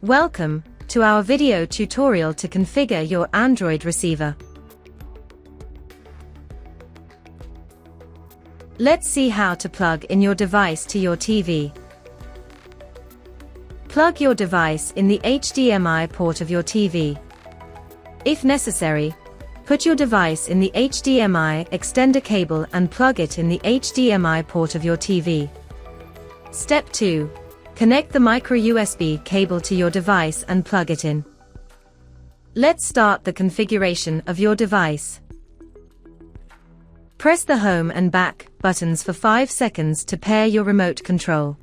Welcome to our video tutorial to configure your Android receiver. Let's see how to plug in your device to your TV. Plug your device in the HDMI port of your TV. If necessary, put your device in the HDMI extender cable and plug it in the HDMI port of your TV. Step 2. Connect the micro USB cable to your device and plug it in. Let's start the configuration of your device. Press the home and back buttons for 5 seconds to pair your remote control.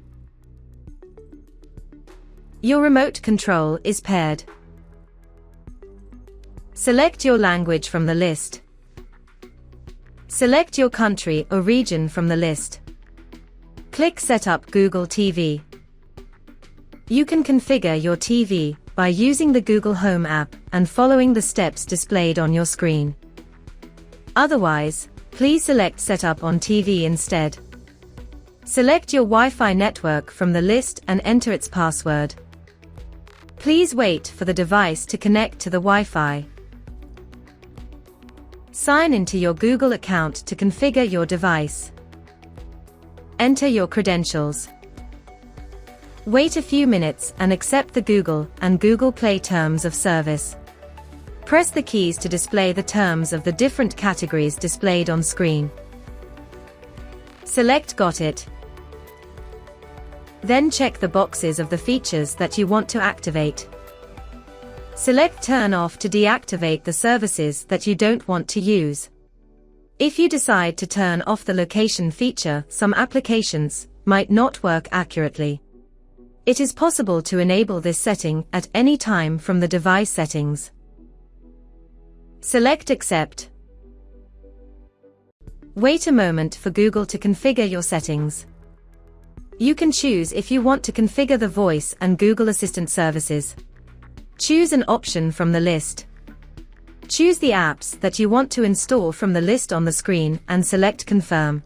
Your remote control is paired. Select your language from the list. Select your country or region from the list. Click Set up Google TV. You can configure your TV by using the Google Home app and following the steps displayed on your screen. Otherwise, please select Setup on TV instead. Select your Wi-Fi network from the list and enter its password. Please wait for the device to connect to the Wi-Fi. Sign into your Google account to configure your device. Enter your credentials. Wait a few minutes and accept the Google and Google Play terms of service. Press the keys to display the terms of the different categories displayed on screen. Select Got it. Then check the boxes of the features that you want to activate. Select Turn off to deactivate the services that you don't want to use. If you decide to turn off the location feature, some applications might not work accurately. It is possible to enable this setting at any time from the device settings. Select Accept. Wait a moment for Google to configure your settings. You can choose if you want to configure the voice and Google Assistant services. Choose an option from the list. Choose the apps that you want to install from the list on the screen and select Confirm.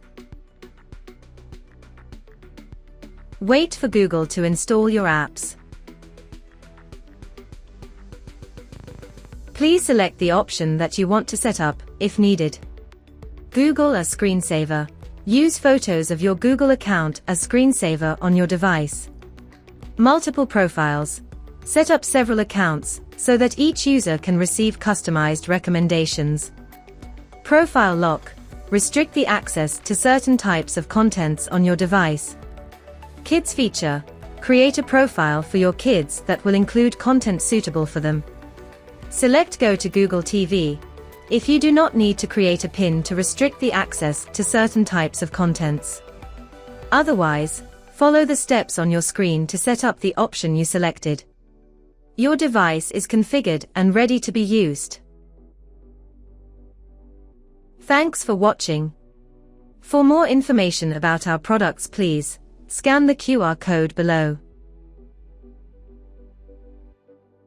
Wait for Google to install your apps. Please select the option that you want to set up, if needed. Google a screensaver. Use photos of your Google account as screensaver on your device. Multiple profiles. Set up several accounts so that each user can receive customized recommendations. Profile lock. Restrict the access to certain types of contents on your device. Kids feature. Create a profile for your kids that will include content suitable for them. Select Go to Google TV. If you do not need to create a PIN to restrict the access to certain types of contents. Otherwise, follow the steps on your screen to set up the option you selected. Your device is configured and ready to be used. Thanks for watching. For more information about our products, please scan the QR code below.